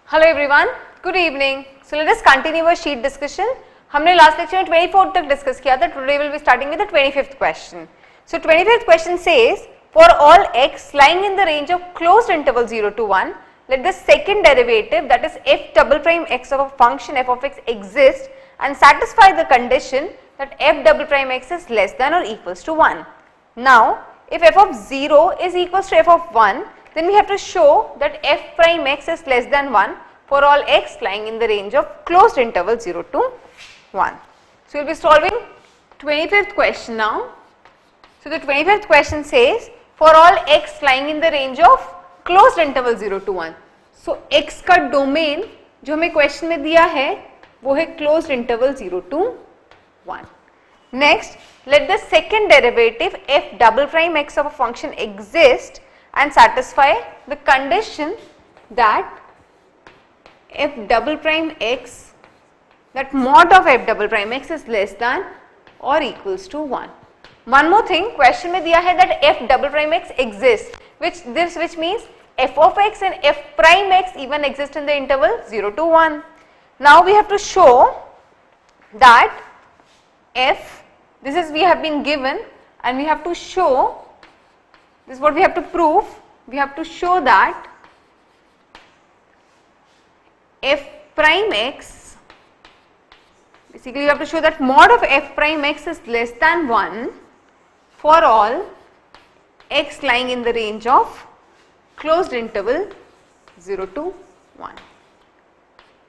Hello everyone, good evening. So let us continue our sheet discussion. हमने last lecture में 24th तक discuss किया था. Today we will be starting with the 25th question. So 25th question says, for all x lying in the range of closed interval 0 to 1, let the second derivative, that is f double prime x of a function f of x exist and satisfy the condition that f double prime x is less than or equals to 1. Now, if f of 0 is equals to f of 1, then we have to show that f prime x is less than 1 for all x lying in the range of closed interval 0 to 1. So, we will be solving 25th question now. So, the 25th question says, for all x lying in the range of closed interval 0 to 1. So, x का domain जो हमें question में दिया है वो है closed interval 0 to 1. Next, let the second derivative f double prime x of a function exist and satisfy the condition that f double prime x, that mod of f double prime x is less than or equals to 1. One more thing, question में दिया है that f double prime x exists, which means f of x and f prime x even exist in the interval 0 to 1. Now we have to show that f, this is we have been given and we have to show, this is what we have to prove, we have to show that f prime x, basically we have to show that mod of f prime x is less than 1 for all x lying in the range of closed interval 0 to 1.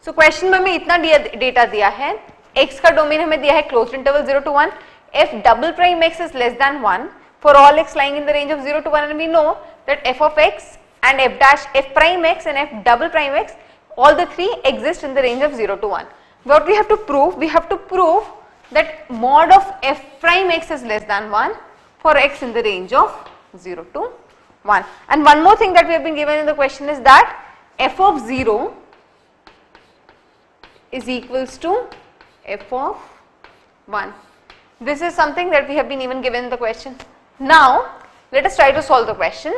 So question में हमें इतना data दिया है, x का domain हमें दिया है closed interval 0 to 1, f double prime x is less than 1 for all x lying in the range of 0 to 1, and we know that f of x and f prime x and f double prime x, all the three exist in the range of 0 to 1. What we have to prove? We have to prove that mod of f prime x is less than 1 for x in the range of 0 to 1. And one more thing that we have been given in the question is that f of 0 is equals to f of 1. This is something that we have been even given in the question. Now, let us try to solve the question.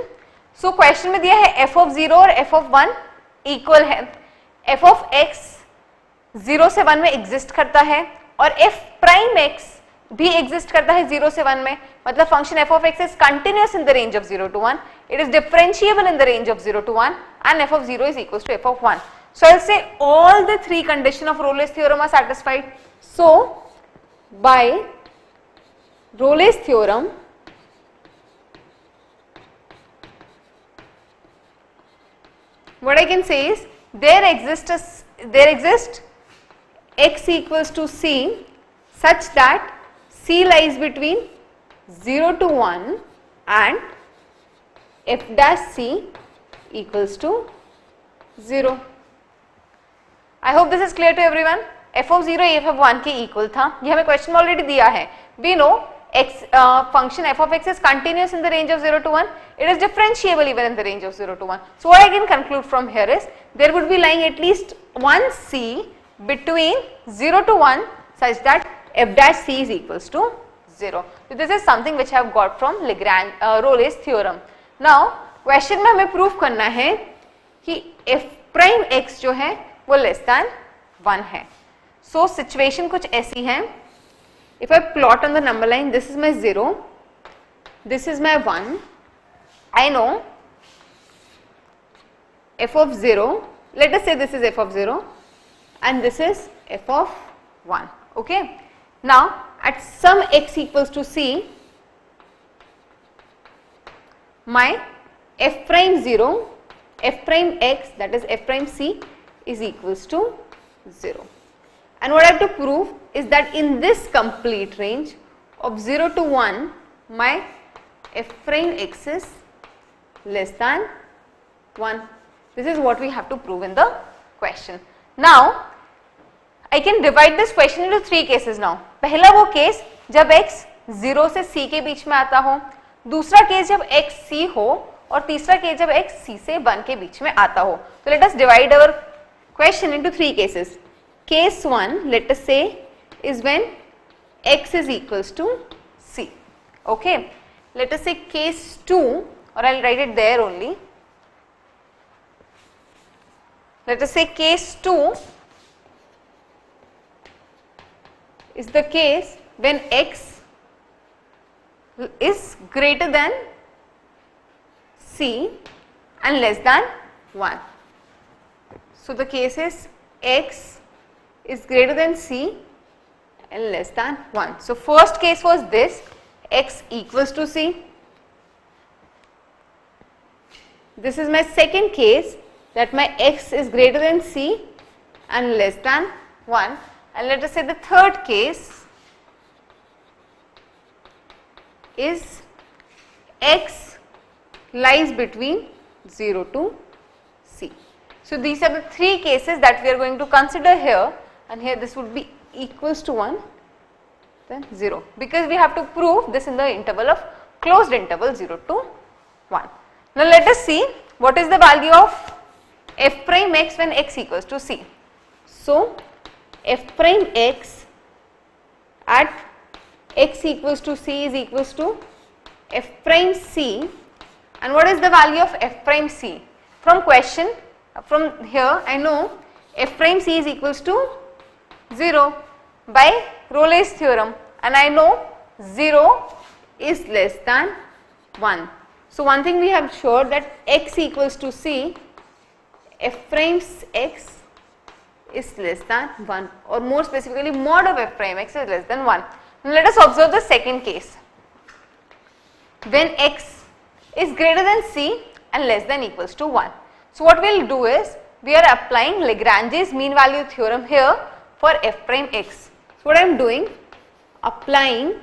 So, question में दिया है f of 0 और f of 1 equal है. f of x 0 से 1 में exist करता है और f prime x भी exist करता है 0 से 1 में, मतलब function f of x is continuous in the range of 0 to 1, it is differentiable in the range of 0 to 1 and f of 0 is equals to f of 1. So, I will say all the three conditions of Rolle's theorem are satisfied. So, by Rolle's theorem, what I can say is there exists x equals to c such that c lies between 0 to 1 and f dash c equals to 0. I hope this is clear to everyone. f of 0 f of 1 के equal था, ये हमें question में already दिया है. We know x function f of x is continuous in the range of 0 to 1, it is differentiable even in the range of 0 to 1. So what I can conclude from here is there would be lying at least one c between 0 to 1 such that f dash c is equals to 0. So this is something which I have got from Lagrange Rolle's theorem. Now question में हमें prove करना है कि f prime x जो है वो less than 1 है. So situation कुछ ऐसी है. If I plot on the number line, this is my 0, this is my 1, I know f of 0, let us say this is f of 0 and this is f of 1, okay. Now at some x equals to c, my f prime 0, f prime x, that is f prime c is equals to 0. And what I have to prove is that in this complete range of 0 to 1, my f prime x is less than 1. This is what we have to prove in the question. Now, I can divide this question into three cases now. पहला वो case जब x 0 से c के बीच में आता हो, दूसरा case जब x c हो और तीसरा केस जब x c से 1 के बीच में आता हो. So let us divide our question into three cases. Case 1, let us say, is when x is equals to c. Okay. Let us say case 2, or I will write it there only. let us say case 2 is the case when x is greater than c and less than 1. So the case is x is greater than c and less than 1. So first case was this, x equals to c. This is my second case, that my x is greater than c and less than 1, and let us say the third case is x lies between 0 to c. So these are the three cases that we are going to consider here, and here this would be equals to 1 then 0, because we have to prove this in the interval of closed interval 0 to 1. Now let us see what is the value of f prime x when x equals to c. So f prime x at x equals to c is equals to f prime c, and what is the value of f prime c? From question, from here I know f prime c is equals to 0 by Rolle's theorem, and I know 0 is less than 1. So one thing we have showed that x equals to c, f prime x is less than 1, or more specifically mod of f prime x is less than 1. Now let us observe the second case, when x is greater than c and less than equals to 1. So what we will do is, we are applying Lagrange's mean value theorem here for f prime x. So what I am doing, applying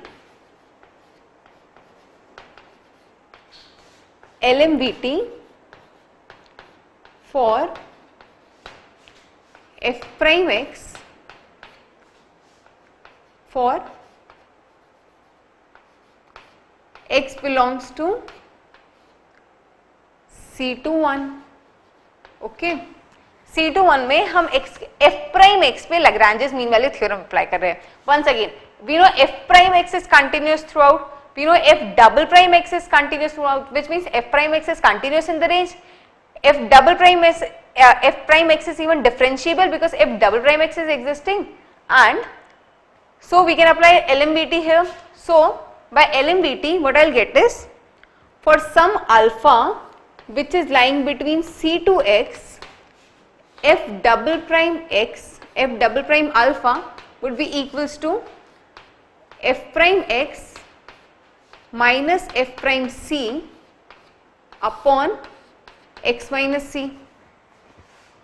LMVT for f prime x for x belongs to c to 1. Okay, c to 1 में हम x f prime x पे Lagrange's mean value theorem apply कर रहे हैं. Once again, we know f prime x is continuous throughout. We know f double prime x is continuous throughout, which means f prime x is continuous in the range. F double prime x, f prime x is even differentiable because f double prime x is existing, and so we can apply LMVT here. So by LMVT, what I'll get is, for some alpha which is lying between c to x, f double prime x, f double prime alpha would be equals to f prime x minus f prime c upon x minus c.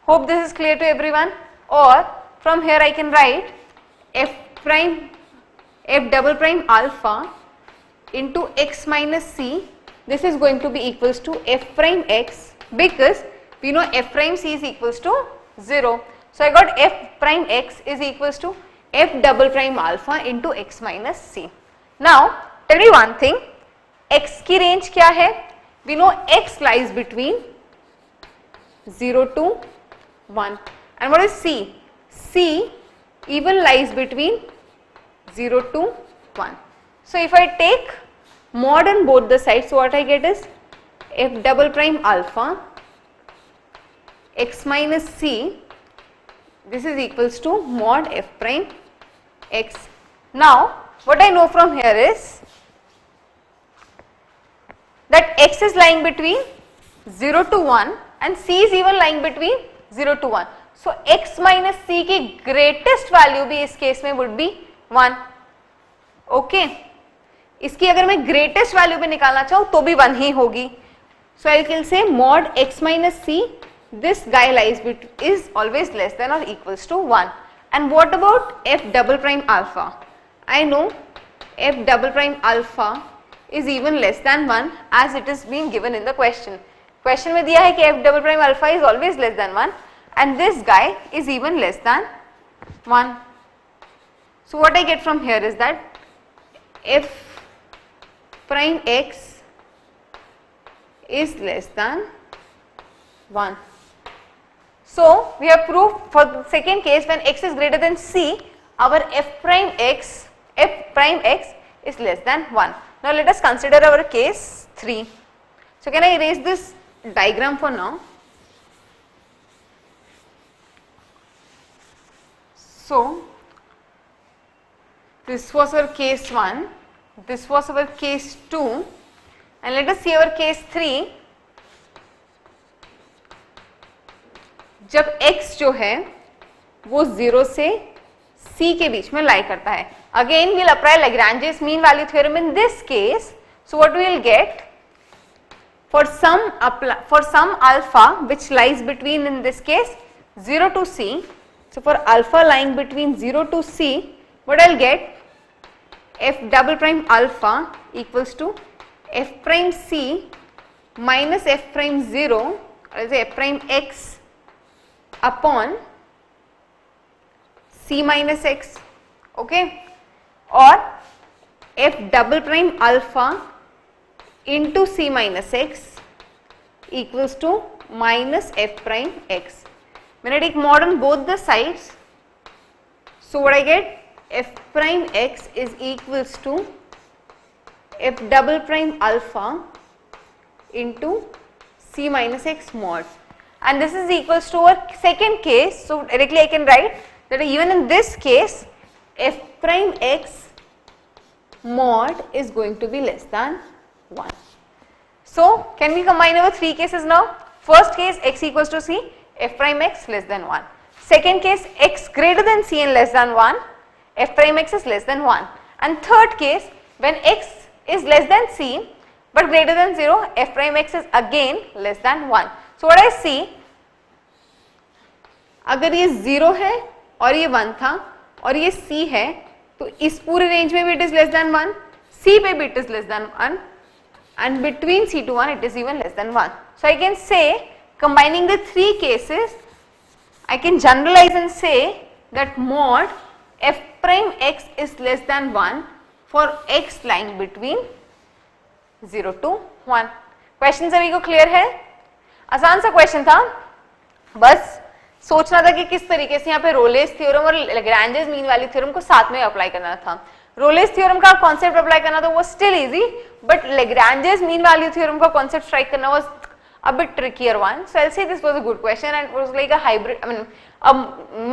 Hope this is clear to everyone. Or from here I can write f double prime alpha into x minus c. This is going to be equals to f prime x, because we know f prime c is equals to 0. So I got f prime x is equals to f double prime alpha into x minus c. Now tell me one thing, x की range क्या है? We know x lies between 0 to 1, and what is c? C even lies between 0 to 1. So if I take mod on both the sides, so what I get is f double prime alpha x minus c, this is equals to mod f prime x. Now what I know from here is that x is lying between 0 to 1 and c is even lying between 0 to 1. So x minus c की greatest value भी इस case में would be 1. Okay, इसकी अगर मैं greatest value पे निकालना चाहूँ तो भी 1 ही होगी. So I can say mod x minus c, this guy lies is always less than or equals to 1. And what about f double prime alpha? I know f double prime alpha is even less than 1 as it is being given in the question. Question में दिया है कि f double prime alpha is always less than 1 and this guy is even less than 1. So what I get from here is that f prime x is less than 1. So we have proved for the second case, when x is greater than c, our f prime x is less than 1. Now let us consider our case 3. So can I erase this diagram for now? So this was our case 1, this was our case 2, and let us see our case 3. जब x जो है वो 0 से c के बीच में लाई करता है. Again we'll apply Lagrange's mean value theorem in this case. So what we will get, for some alpha which lies between, in this case, 0 to c. So for alpha lying between 0 to c, what I'll get, f double prime alpha equals to f prime c minus f prime 0, or is f prime x upon c minus x, okay, or f double prime alpha into c minus x equals to minus f prime x. When I take mod on both the sides, so what I get, f prime x is equals to f double prime alpha into c minus x mod, and this is equals to our second case. So directly I can write that even in this case f prime x mod is going to be less than 1. So can we combine our three cases now? First case, x equals to c, f prime x less than 1. Second case, x greater than c and less than 1, f prime x is less than 1. And third case, when x is less than c but greater than 0, f prime x is again less than 1. So what I see, अगर ये 0 है और ये 1 था और ये c है, तो इस पूरे रेंज में भी it is less than 1, c पे भी it is less than 1, and between c to 1 it is even less than 1. So I can say, combining the three cases, I can generalize and say that mod f prime x is less than 1 for x lying between 0 to 1. Question सभी को clear है? आसान सा question था, बस सोचना था कि किस तरीके से यहाँ पे रोलेस थ्योरम और लैग्रैंजेस मीन वैल्यू थ्योरम को साथ में अप्लाई करना था. रोलेस थ्योरम का कॉन्सेप्ट अप्लाई करना था वो still easy, but Lagrange's mean value theorem का कॉन्सेप्ट स्ट्राइक करना was a bit trickier one. So I'll say this was a good question and it was like a hybrid, I mean a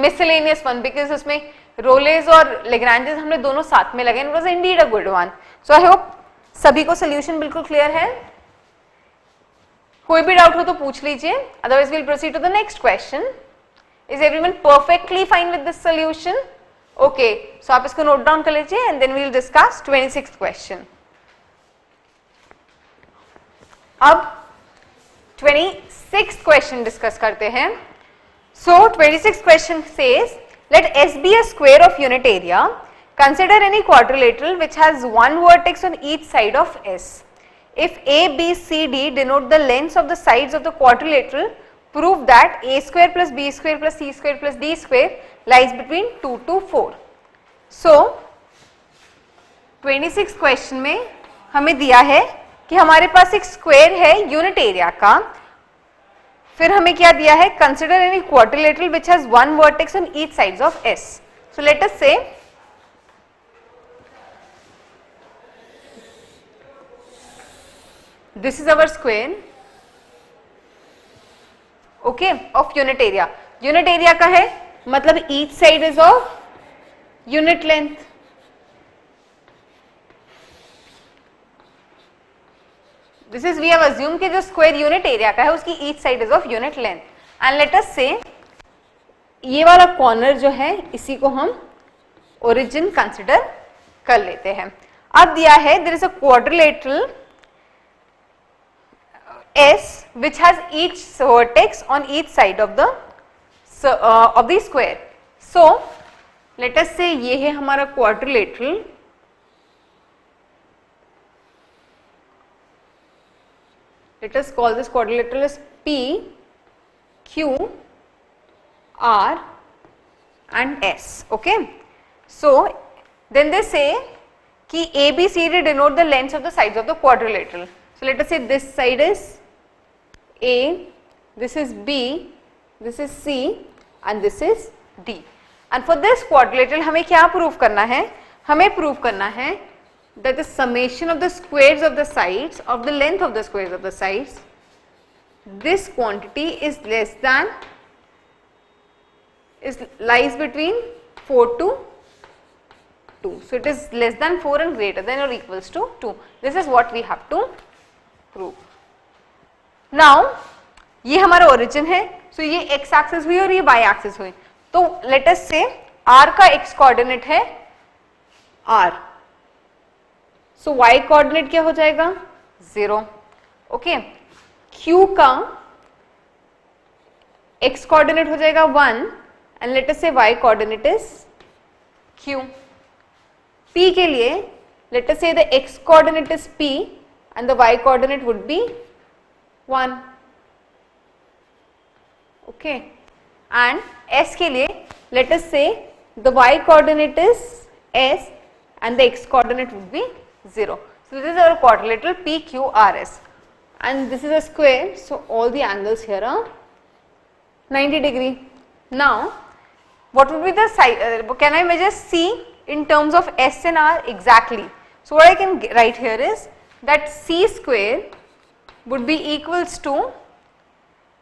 miscellaneous one, because उसमें Rolle's और लैग्रैंजेस हमने दोनों साथ में लगे. It was indeed a good one. So I hope सभी को solution बिल्कुल clear है. कोई भी डाउट हो तो पूछ लीजिए, otherwise we'll proceed to the next question. Is everyone perfectly fine with this solution? Okay, so आप इसको note down कर लीजिए and then we'll discuss 26th question. अब 26th question discuss करते हैं. So 26th question says, let S be a square of unit area. Consider any quadrilateral which has one vertex on each side of S. If A, B, C, D denote the lengths of the sides of the quadrilateral, prove that A square plus B square plus C square plus D square lies between 2 to 4. So 26th question में हमें दिया है कि हमारे पास एक square है unit area का, फिर हमें क्या दिया है, consider any quadrilateral which has one vertex on each sides of S. So let us say this is our square, okay, of unit area. Unit area का है मतलब each side is of unit length. This is we have assumed कि जो square unit area का है उसकी each side is of unit length. And let us से ये वाला कॉर्नर जो है इसी को हम ओरिजिन कंसिडर कर लेते हैं. अब दिया है there is a quadrilateral S which has each vertex on each side of the square. So let us say ये है हमारा quadrilateral. Let us call this quadrilateral as P, Q, R and S. Okay. So then they say कि A, B, C, D denote the lengths of the sides of the quadrilateral. So let us say this side is A, this is B, this is C and this is D. And for this quadrilateral हमें क्या prove करना है? हमें prove करना है that the summation of the squares of the sides of the length of the squares of the sides, this quantity is less than, lies between 4 to 2. So it is less than 4 and greater than or equals to 2. This is what we have to prove. Now ये हमारा origin है, so ये x axis हुई और ये y axis हुई. तो let us say r का x coordinate है r, so y coordinate क्या हो जाएगा 0. ओके, q का x coordinate हो जाएगा 1 and let us say y coordinate is q. p के लिए let us say the x coordinate is p and the y coordinate would be 1. Okay, and s के लिए let us say the y coordinate is s and the x coordinate would be 0. So this is our quadrilateral PQRS and this is a square, so all the angles here are 90 degree. Now what would be the side, can I measure C in terms of S and R exactly? So what I can write here is that C square would be equals to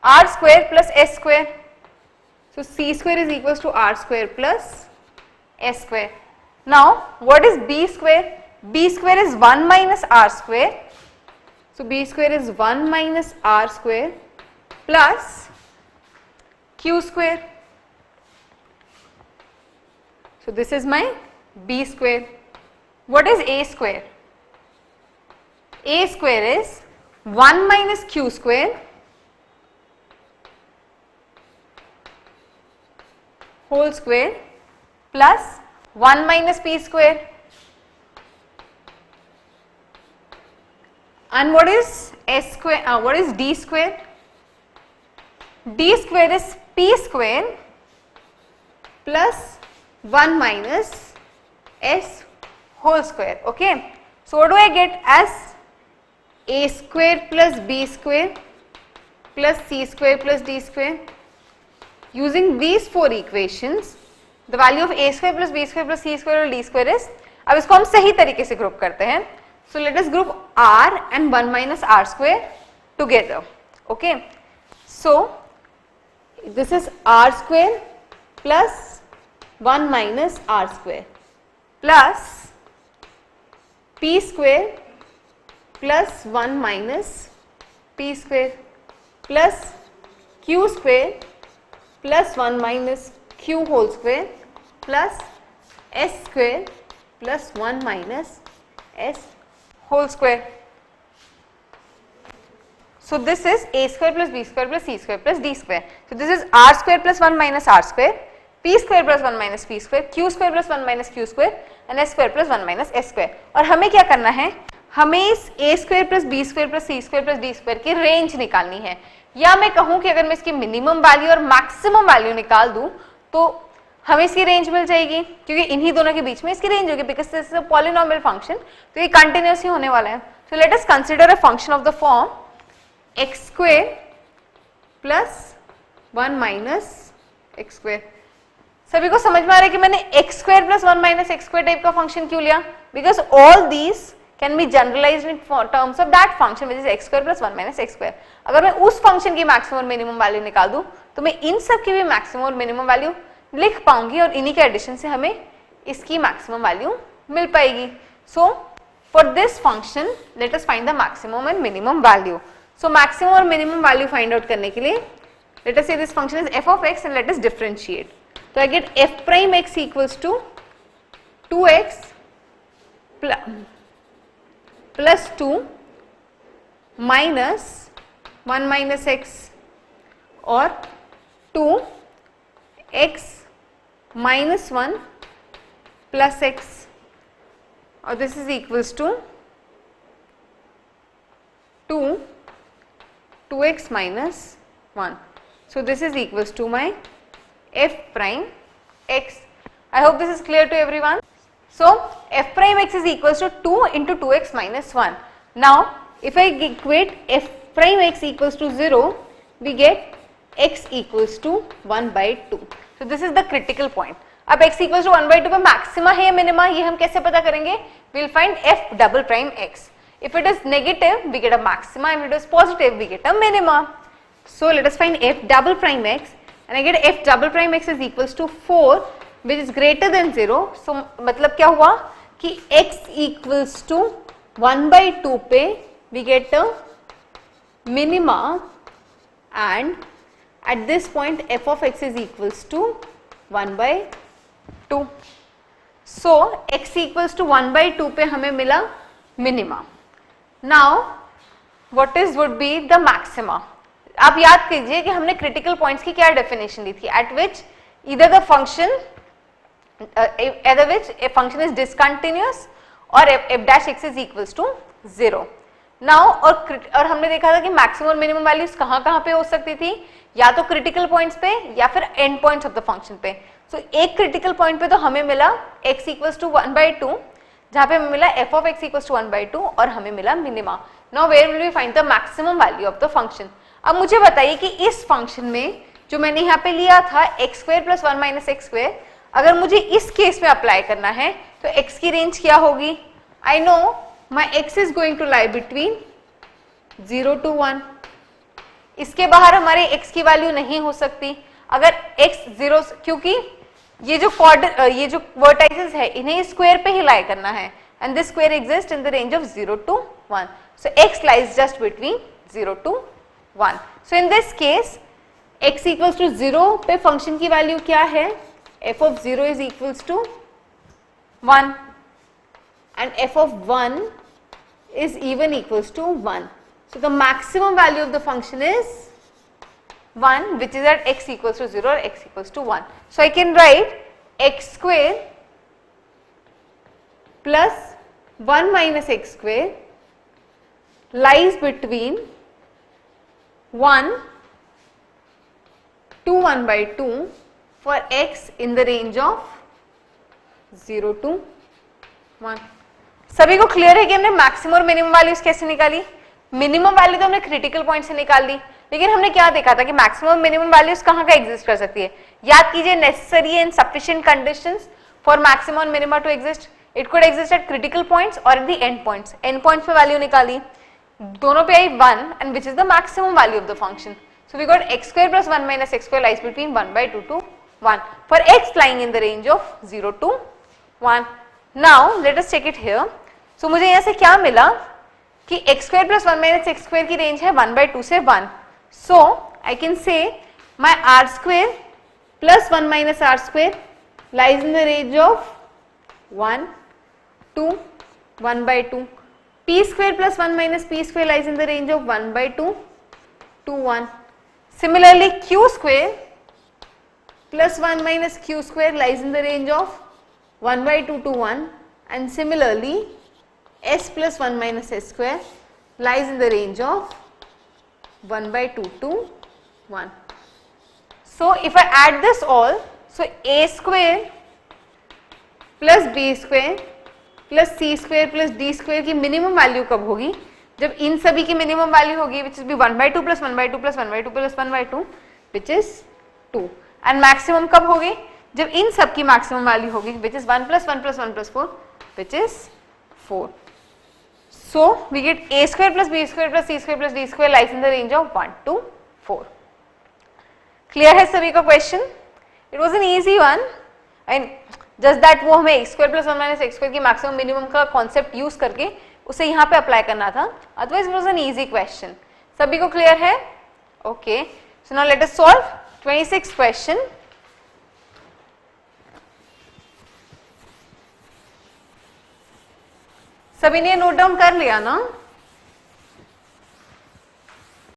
R square plus S square. So C square is equals to R square plus S square. Now what is B square? B square is 1 minus R square. So B square is 1 minus R square plus Q square. So this is my B square. What is A square? A square is 1 minus Q square whole square plus 1 minus P square. And what is S square? What is D square? D square is P square plus 1 minus S whole square. Okay. So what do I get as A square plus B square plus C square plus D square? Using these four equations, the value of A square plus B square plus C square और D square is, अब इसको हम सही तरीके से group करते हैं. So let us group R and 1 minus R square together. Okay. So this is R square plus 1 minus R square plus P square plus 1 minus P square plus Q square plus 1 minus Q whole square plus S square plus 1 minus S whole square. So this is A square plus B square plus C square plus D square. So this is R square plus 1 minus R square, P square plus 1 minus P square, Q square plus 1 minus Q square and S square plus 1 minus S square. और हमें क्या करना है, हमें इस A square plus B square plus C square plus D square की range निकालनी है. या मैं कहूँ कि अगर मैं इसकी मिनिमम वैल्यू और मैक्सिमम वैल्यू निकाल दूँ तो हमें इसकी रेंज मिल जाएगी, क्योंकि इन्हीं दोनों के बीच में इसकी रेंज होगी, because this is a polynomial function, तो ये कंटिन्यूस ही होने वाला है. So let us consider a function of the form x square plus 1 minus x square. सभी को समझ में आ रहा है कि मैंने x square plus 1 minus x square type का फंक्शन क्यों लिया? Because all these can be generalized in terms of that function which is x square plus 1 minus x square. अगर मैं उस फंक्शन की मैक्सिमम और मिनिमम वैल्यू निकाल दूं तो मैं इन सब की भी मैक्सिमम और मिनिमम वैल्यू लिख पाऊंगी और इन्हीं के एडिशन से हमें इसकी मैक्सिमम वैल्यू मिल पाएगी. So for this function let us find the maximum and minimum value. So maximum और मिनिमम वैल्यू फाइंड आउट करने के लिए let us say this function is f of x and let us differentiate. तो I get f prime x equals to 2x plus 2 minus 1 minus x और 2x minus 1 plus x, or this is equals to 2x minus 1. So this is equals to my f prime x. I hope this is clear to everyone. So f prime x is equals to 2 into 2x minus 1. Now if I equate f prime x equals to 0, we get x equals to 1 by 2. So this is the critical point. अब x equals to 1 by 2 पे maxima है या minima, ये हम कैसे पता करेंगे? We'll find f double prime x. If it is negative, we get a maxima. If it is positive, we get a minima. So let us find f double prime x, and I get f double prime x is equals to 4 which is greater than 0, so मतलब क्या हुआ कि x equals to 1/2 पे we get a minima and at this point f of x is equals to 1/2. So x equals to 1/2 पे हमें मिला minima. Now what would be the maxima? आप याद कीजिए कि हमने क्रिटिकल पॉइंट्स की क्या डेफिनेशन दी थी, at which either the function a function is discontinuous or f dash x is equals to 0. Now और हमने देखा था कि मैक्सिमम और मिनिमम वैल्यूज कहाँ कहाँ पे हो सकती थी, या तो क्रिटिकल पॉइंट्स पे या फिर and points of the function पे. सो एक क्रिटिकल पॉइंट पे तो हमें मिला x इक्वल्स टू 1/2, जहाँ पे हमें मिला f of x equals to 1/2 और हमें मिला minima. Now where will we find the maximum value of the function. अब मुझे बताइए कि इस फंक्शन में जो मैंने यहाँ पे लिया था x² + 1 - x², अगर मुझे इस केस में अप्लाई करना है तो x की रेंज क्या होगी. I know my x is going to lie between 0 to 1. इसके बाहर हमारे x की वैल्यू नहीं हो सकती. अगर x 0, क्योंकि ये जो वर्टाइसेस है इन्हें स्क्वायर पे ही लाई करना है, and this square exist in the range of 0 to 1. So x lies just between 0 to 1. So in this case x equals to 0 पे फंक्शन की वैल्यू क्या है, f of 0 is equals to 1 and f of 1 is even equals to 1. So the maximum value of the function is 1, which is at x equals to 0 or x equals to 1. So I can write x² plus 1 minus x² lies between 1 to 1/2 for x in the range of 0 to 1. सभी को clear है कि हमने maximum और minimum values कैसे निकाली. Minimum value तो हमने क्रिटिकल पॉइंट से निकाल ली, लेकिन हमने क्या देखा था कि मैक्सिमम और मिनिमम वैल्यूज कहाँ का एग्जिस्ट कर सकती है. याद कीजिए, necessary and sufficient conditions for maximum और minima to exist. It could exist at critical points और in the end points. End points पे वैल्यू निकाली, दोनों पे I 1 and which is the maximum value of the function. So we got x² + 1 - x² lies between 1/2 to 1 for x lying in the range of 0 to 1. Now let us check it here. So मुझे यहाँ से क्या मिला कि x² + 1 - x² की range है 1/2 से 1. So I can say my r² plus 1 minus r² lies in the range of 1 to 1/2. p² plus 1 minus p² lies in the range of 1/2 to 1. Similarly, q² plus 1 minus q² lies in the range of 1/2 to 1, and similarly s plus 1 minus s² lies in the range of 1/2 to 1. So if I add this all, so a² plus b² plus c² plus d² की minimum value कब होगी, जब इन सभी की minimum value होगी which is be 1/2 plus 1/2 plus 1/2 plus 1/2 which is 2. And maximum कब होगी, जब इन सब की मैक्सिमम वैल्यू होगी which is 1 plus 1 plus 1 plus 4 which is 4. So we get a² plus b² plus c² plus d² lies in the range of 1 to 4. Clear है सभी का question. It was an easy one, and just that वो हमें x² plus 1 minus x² की maximum minimum का concept use करके उसे यहाँ पे अप्लाई करना था. Otherwise it was an easy question. सभी को क्लियर है? Okay, so now let us solve 26th question. सभी ने नोट डाउन कर लिया ना?